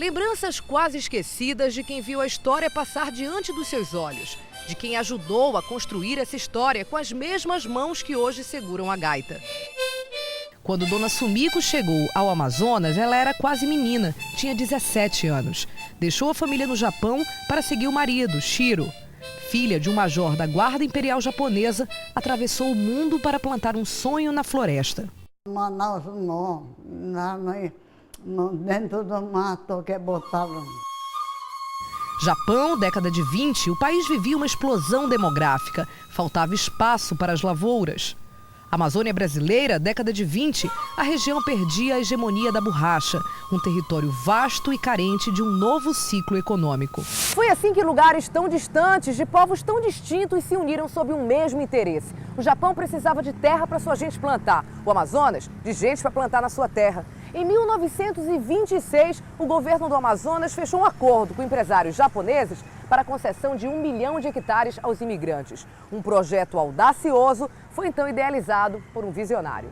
Lembranças quase esquecidas de quem viu a história passar diante dos seus olhos, de quem ajudou a construir essa história com as mesmas mãos que hoje seguram a gaita. Quando Dona Sumiko chegou ao Amazonas, ela era quase menina, tinha 17 anos. Deixou a família no Japão para seguir o marido, Shiro. Filha de um major da Guarda Imperial Japonesa, atravessou o mundo para plantar um sonho na floresta. Manaus dentro do mato que botavam. Japão, década de 20, o país vivia uma explosão demográfica. Faltava espaço para as lavouras. Amazônia brasileira, década de 20, a região perdia a hegemonia da borracha, um território vasto e carente de um novo ciclo econômico. Foi assim que lugares tão distantes, de povos tão distintos, se uniram sob um mesmo interesse. O Japão precisava de terra para sua gente plantar, o Amazonas de gente para plantar na sua terra. Em 1926, o governo do Amazonas fechou um acordo com empresários japoneses para a concessão de 1 milhão de hectares aos imigrantes. Um projeto audacioso foi então idealizado por um visionário.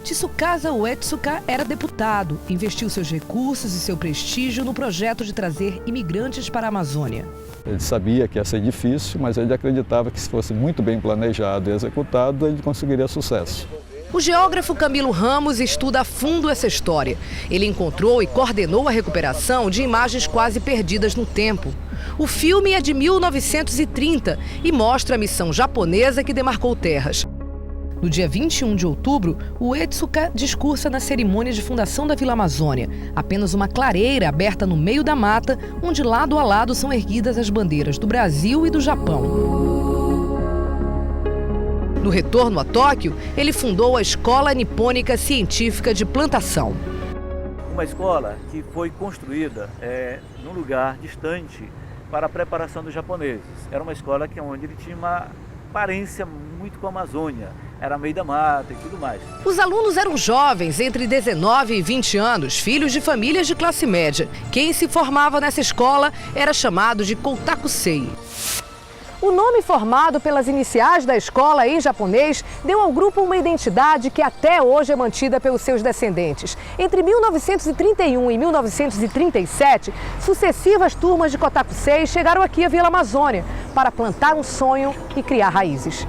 Tsukasa Uetsuka era deputado, investiu seus recursos e seu prestígio no projeto de trazer imigrantes para a Amazônia. Ele sabia que ia ser difícil, mas ele acreditava que se fosse muito bem planejado e executado, ele conseguiria sucesso. O geógrafo Camilo Ramos estuda a fundo essa história. Ele encontrou e coordenou a recuperação de imagens quase perdidas no tempo. O filme é de 1930 e mostra a missão japonesa que demarcou terras. No dia 21 de outubro, o Uetsuka discursa na cerimônia de fundação da Vila Amazônia. Apenas uma clareira aberta no meio da mata, onde lado a lado são erguidas as bandeiras do Brasil e do Japão. No retorno a Tóquio, ele fundou a Escola Nipônica Científica de Plantação. Uma escola que foi construída num lugar distante para a preparação dos japoneses. Era uma escola onde ele tinha uma aparência muito com a Amazônia, era meio da mata e tudo mais. Os alunos eram jovens, entre 19 e 20 anos, filhos de famílias de classe média. Quem se formava nessa escola era chamado de Kotakusei. O nome formado pelas iniciais da escola em japonês deu ao grupo uma identidade que até hoje é mantida pelos seus descendentes. Entre 1931 e 1937, sucessivas turmas de Kotakusei chegaram aqui à Vila Amazônia para plantar um sonho e criar raízes.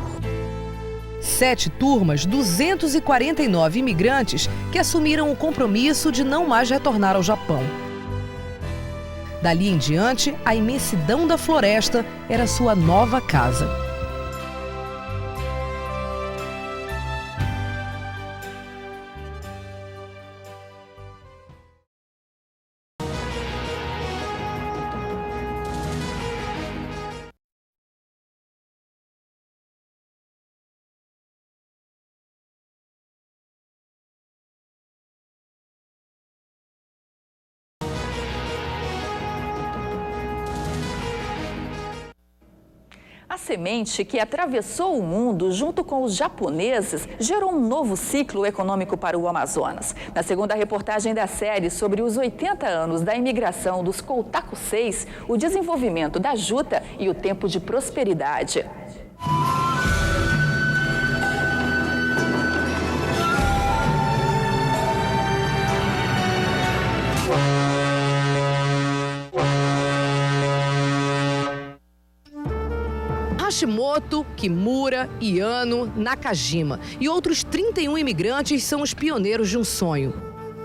7 turmas, 249 imigrantes que assumiram o compromisso de não mais retornar ao Japão. Dali em diante, a imensidão da floresta era sua nova casa. A semente que atravessou o mundo junto com os japoneses gerou um novo ciclo econômico para o Amazonas. Na segunda reportagem da série sobre os 80 anos da imigração dos Kotakuseis, o desenvolvimento da juta e o tempo de prosperidade. Hashimoto, Kimura, Iano, Nakajima e outros 31 imigrantes são os pioneiros de um sonho.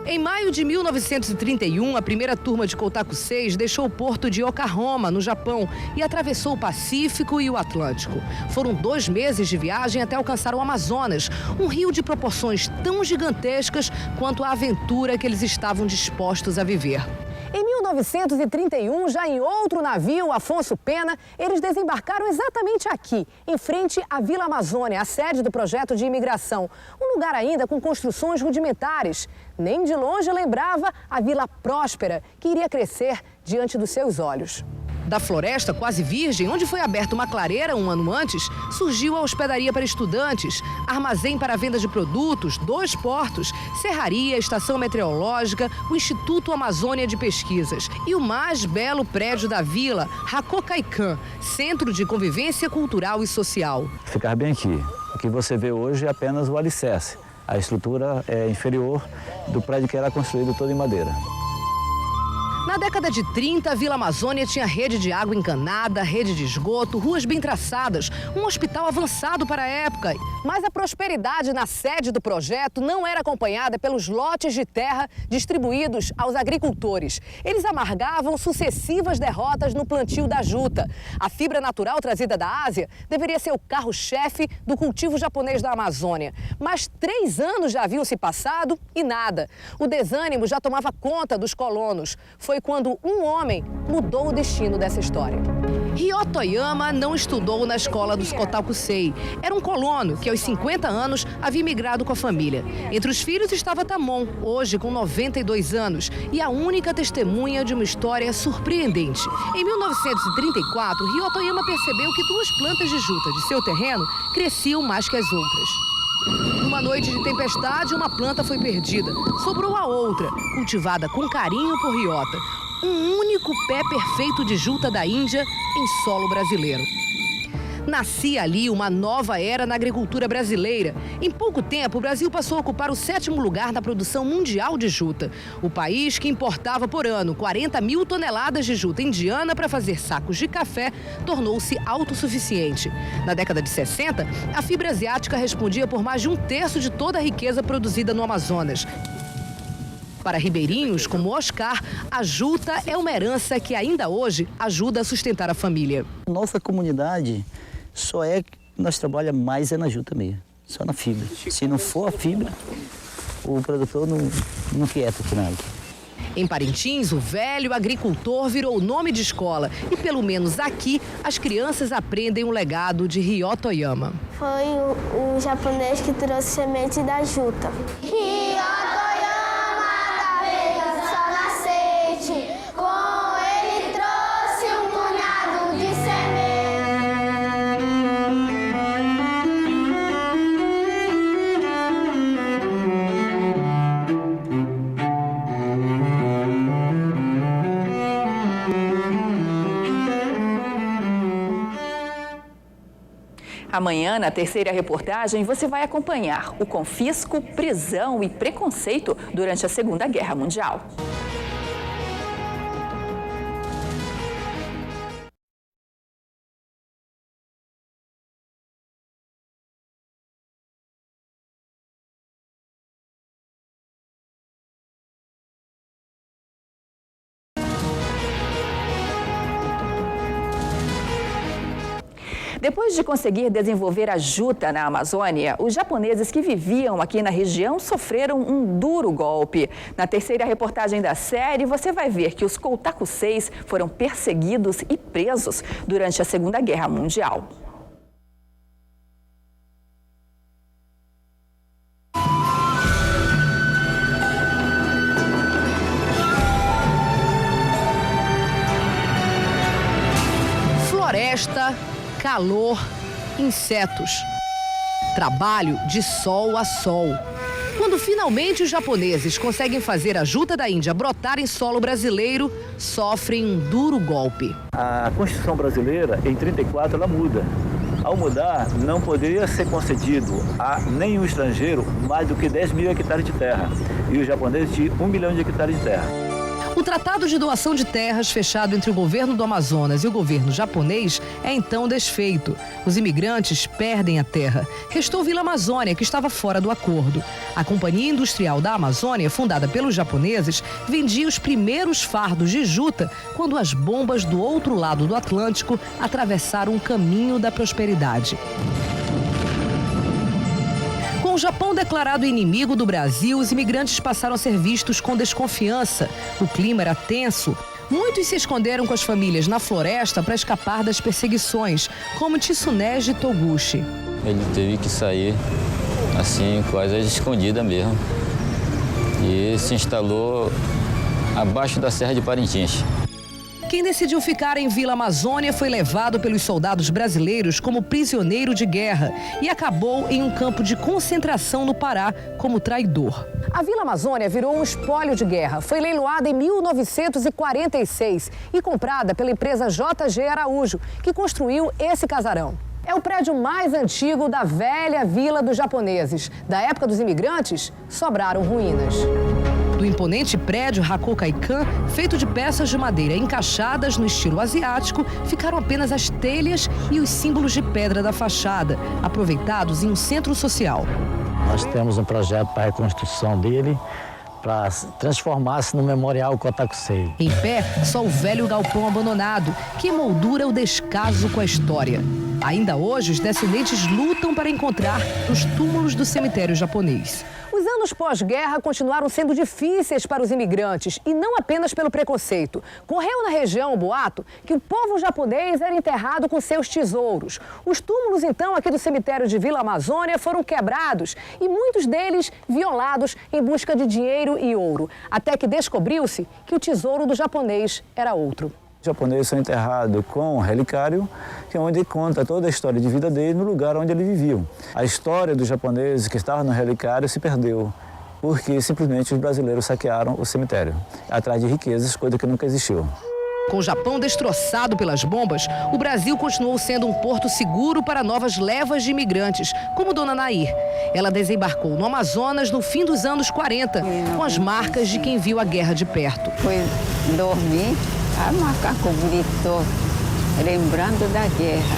Em maio de 1931, a primeira turma de Kotakuseis deixou o porto de Yokohama, no Japão, e atravessou o Pacífico e o Atlântico. Foram 2 meses de viagem até alcançar o Amazonas, um rio de proporções tão gigantescas quanto a aventura que eles estavam dispostos a viver. Em 1931, já em outro navio, Afonso Pena, eles desembarcaram exatamente aqui, em frente à Vila Amazônia, a sede do projeto de imigração. Um lugar ainda com construções rudimentares. Nem de longe lembrava a Vila Próspera, que iria crescer diante dos seus olhos. Da floresta quase virgem, onde foi aberta uma clareira um ano antes, surgiu a hospedaria para estudantes, armazém para a venda de produtos, 2 portos, serraria, estação meteorológica, o Instituto Amazônia de Pesquisas e o mais belo prédio da vila, Hakokaikan, Centro de Convivência Cultural e Social. Ficar bem aqui. O que você vê hoje é apenas o alicerce. A estrutura é inferior do prédio que era construído todo em madeira. Na década de 30, a Vila Amazônia tinha rede de água encanada, rede de esgoto, ruas bem traçadas, um hospital avançado para a época. Mas a prosperidade na sede do projeto não era acompanhada pelos lotes de terra distribuídos aos agricultores. Eles amargavam sucessivas derrotas no plantio da juta. A fibra natural trazida da Ásia deveria ser o carro-chefe do cultivo japonês da Amazônia. Mas 3 anos já haviam se passado e nada. O desânimo já tomava conta dos colonos. Foi quando um homem mudou o destino dessa história. Ryota Oyama não estudou na escola dos Kotakusei. Era um colono que aos 50 anos havia migrado com a família. Entre os filhos estava Tamon, hoje com 92 anos, e a única testemunha de uma história surpreendente. Em 1934, Ryota Oyama percebeu que 2 plantas de juta de seu terreno cresciam mais que as outras. Numa noite de tempestade, uma planta foi perdida. Sobrou a outra, cultivada com carinho por Ryota. Um único pé perfeito de juta da Índia em solo brasileiro. Nascia ali uma nova era na agricultura brasileira. Em pouco tempo, o Brasil passou a ocupar o 7º lugar na produção mundial de juta. O país, que importava por ano 40 mil toneladas de juta indiana para fazer sacos de café, tornou-se autossuficiente. Na década de 60, a fibra asiática respondia por mais de 1/3 de toda a riqueza produzida no Amazonas. Para ribeirinhos como Oscar, a juta é uma herança que ainda hoje ajuda a sustentar a família. Nossa comunidade nós trabalhamos mais na juta mesmo, só na fibra. Se não for a fibra, o produtor não quieta aqui nada. Em Parintins, o velho agricultor virou nome de escola e, pelo menos aqui, as crianças aprendem um legado de Ryota Oyama. Foi o japonês que trouxe semente da juta. Ryota Oyama da veiga só nascente, com ele trouxe um punhado de semente. Amanhã, na terceira reportagem, você vai acompanhar o confisco, prisão e preconceito durante a Segunda Guerra Mundial. Depois de conseguir desenvolver a juta na Amazônia, os japoneses que viviam aqui na região sofreram um duro golpe. Na terceira reportagem da série, você vai ver que os Kotakuseis foram perseguidos e presos durante a Segunda Guerra Mundial. Floresta, calor, insetos. Trabalho de sol a sol. Quando finalmente os japoneses conseguem fazer a juta da Índia brotar em solo brasileiro, sofrem um duro golpe. A Constituição brasileira, em 34, ela muda. Ao mudar, não poderia ser concedido a nenhum estrangeiro mais do que 10 mil hectares de terra. E os japoneses tinham 1 milhão de hectares de terra. O Tratado de Doação de Terras, fechado entre o governo do Amazonas e o governo japonês, é então desfeito. Os imigrantes perdem a terra. Restou Vila Amazônia, que estava fora do acordo. A Companhia Industrial da Amazônia, fundada pelos japoneses, vendia os primeiros fardos de juta quando as bombas do outro lado do Atlântico atravessaram o caminho da prosperidade. Com o Japão declarado inimigo do Brasil, os imigrantes passaram a ser vistos com desconfiança. O clima era tenso. Muitos se esconderam com as famílias na floresta para escapar das perseguições, como Tsunegi Toguchi. Ele teve que sair, assim, quase escondida mesmo. E se instalou abaixo da Serra de Parintins. Quem decidiu ficar em Vila Amazônia foi levado pelos soldados brasileiros como prisioneiro de guerra e acabou em um campo de concentração no Pará como traidor. A Vila Amazônia virou um espólio de guerra. Foi leiloada em 1946 e comprada pela empresa JG Araújo, que construiu esse casarão. É o prédio mais antigo da velha Vila dos Japoneses. Da época dos imigrantes, sobraram ruínas. Do Do imponente prédio Hakokaikan, feito de peças de madeira encaixadas no estilo asiático, ficaram apenas as telhas e os símbolos de pedra da fachada, aproveitados em um centro social. Nós temos um projeto para a reconstrução dele, para transformar-se no Memorial Kotakusei. Em pé, só o velho galpão abandonado, que emoldura o descaso com a história. Ainda hoje, os descendentes lutam para encontrar os túmulos do cemitério japonês. Os anos pós-guerra continuaram sendo difíceis para os imigrantes e não apenas pelo preconceito. Correu na região o boato que o povo japonês era enterrado com seus tesouros. Os túmulos, então, aqui do cemitério de Vila Amazônia foram quebrados e muitos deles violados em busca de dinheiro e ouro. Até que descobriu-se que o tesouro do japonês era outro. Os japoneses são enterrados com um relicário, que é onde conta toda a história de vida dele no lugar onde eles viviam. A história dos japoneses que estavam no relicário se perdeu, porque simplesmente os brasileiros saquearam o cemitério, atrás de riquezas, coisa que nunca existiu. Com o Japão destroçado pelas bombas, o Brasil continuou sendo um porto seguro para novas levas de imigrantes, como Dona Nair. Ela desembarcou no Amazonas no fim dos anos 40, com as marcas de quem viu a guerra de perto. Foi dormir, a macaco gritou, lembrando da guerra.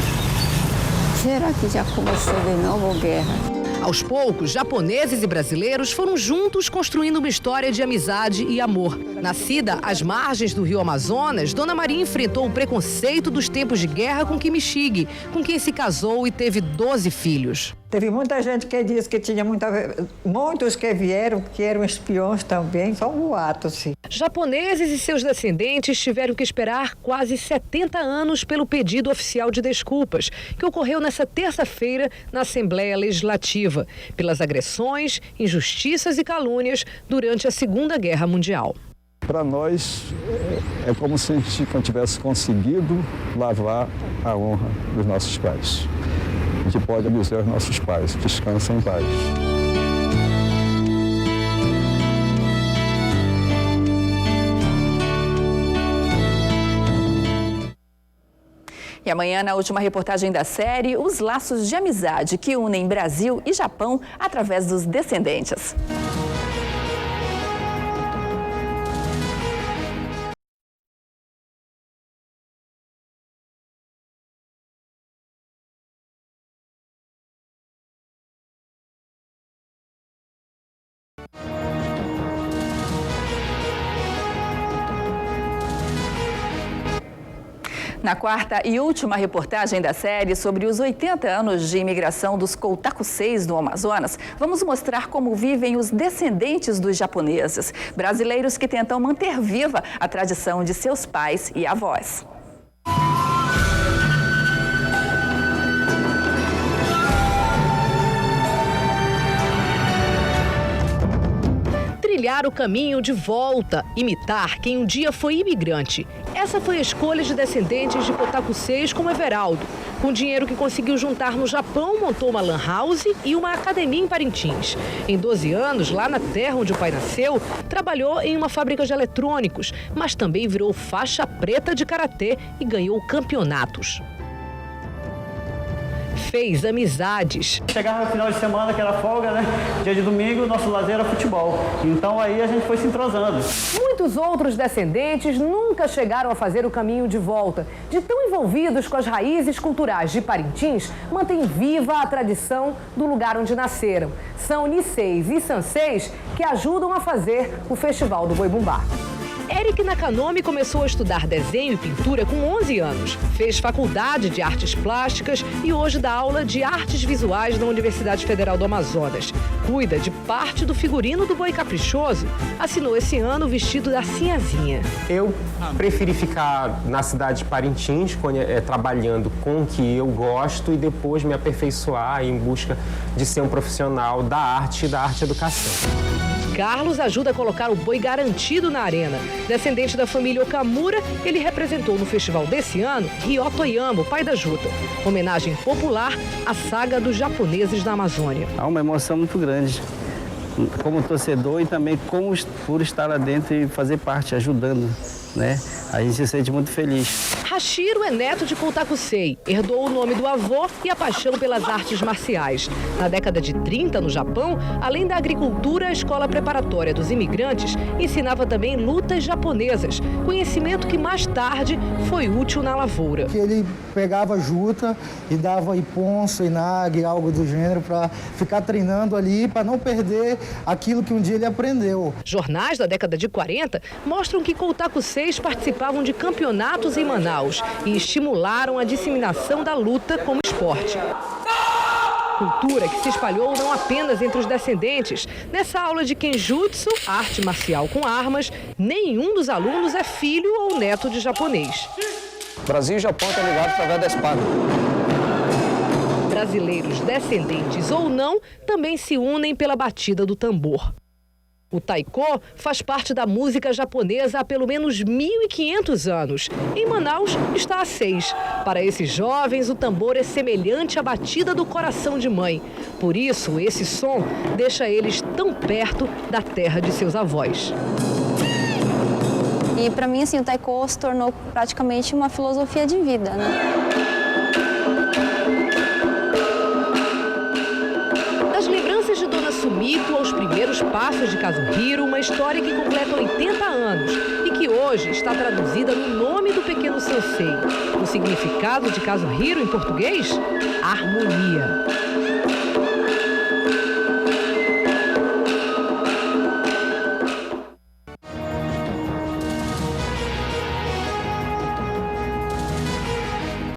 Será que já começou de novo a guerra? Aos poucos, japoneses e brasileiros foram juntos construindo uma história de amizade e amor. Nascida às margens do rio Amazonas, Dona Maria enfrentou o preconceito dos tempos de guerra com Kimishige, com quem se casou e teve 12 filhos. Teve muita gente que disse que tinha muitos que vieram, que eram espiões também, só um boato, sim. Japoneses e seus descendentes tiveram que esperar quase 70 anos pelo pedido oficial de desculpas, que ocorreu nesta terça-feira na Assembleia Legislativa, pelas agressões, injustiças e calúnias durante a Segunda Guerra Mundial. Para nós, é como se a gente não tivesse conseguido lavar a honra dos nossos pais. A gente pode dizer aos nossos pais, descansem em paz. E amanhã, na última reportagem da série, os laços de amizade que unem Brasil e Japão através dos descendentes. Na quarta e última reportagem da série sobre os 80 anos de imigração dos Kotakuseis no Amazonas, vamos mostrar como vivem os descendentes dos japoneses, brasileiros que tentam manter viva a tradição de seus pais e avós. Trilhar o caminho de volta, imitar quem um dia foi imigrante. Essa foi a escolha de descendentes de Kotakuseis como Everaldo. Com o dinheiro que conseguiu juntar no Japão, montou uma lan house e uma academia em Parintins. Em 12 anos, lá na terra onde o pai nasceu, trabalhou em uma fábrica de eletrônicos, mas também virou faixa preta de karatê e ganhou campeonatos. Fez amizades. Chegava no final de semana, que era folga, né? Dia de domingo, nosso lazer era futebol. Então aí a gente foi se entrosando. Muitos outros descendentes nunca chegaram a fazer o caminho de volta. De tão envolvidos com as raízes culturais de Parintins, mantém viva a tradição do lugar onde nasceram. São Niseis e Sanseis que ajudam a fazer o Festival do Boi Bumbá. Eric Nakanomi começou a estudar desenho e pintura com 11 anos. Fez faculdade de artes plásticas e hoje dá aula de artes visuais na Universidade Federal do Amazonas. Cuida de parte do figurino do Boi Caprichoso. Assinou esse ano o vestido da Sinhazinha. Eu preferi ficar na cidade de Parintins, trabalhando com o que eu gosto e depois me aperfeiçoar em busca de ser um profissional da arte e da arte-educação. Carlos ajuda a colocar o boi garantido na arena. Descendente da família Okamura, ele representou no festival desse ano Ryoto Oyama, pai da Juta. Homenagem popular à saga dos japoneses da Amazônia. Há uma emoção muito grande, como torcedor e também por estar lá dentro e fazer parte, ajudando, né? A gente se sente muito feliz. Hashiro é neto de Koutakusei, herdou o nome do avô e a paixão pelas artes marciais. Na década de 30, no Japão, além da agricultura, a escola preparatória dos imigrantes ensinava também lutas japonesas, conhecimento que mais tarde foi útil na lavoura. Ele pegava juta e dava iponso, inag, algo do gênero, para ficar treinando ali, para não perder aquilo que um dia ele aprendeu. Jornais da década de 40 mostram que Koutakuseis participavam de campeonatos em Manaus e estimularam a disseminação da luta como esporte. Cultura que se espalhou não apenas entre os descendentes. Nessa aula de Kenjutsu, arte marcial com armas, nenhum dos alunos é filho ou neto de japonês. Brasil e Japão estão ligados através da espada. Brasileiros, descendentes ou não, também se unem pela batida do tambor. O taiko faz parte da música japonesa há pelo menos 1.500 anos. Em Manaus está há 6. Para esses jovens, o tambor é semelhante à batida do coração de mãe. Por isso, esse som deixa eles tão perto da terra de seus avós. E para mim, assim, o taiko se tornou praticamente uma filosofia de vida, né? Das lembranças de Dona Sumiko aos primeiros passos de Kazuhiro, uma história que completa 80 anos e que hoje está traduzida no nome do pequeno sensei. O significado de Kazuhiro em português? Harmonia.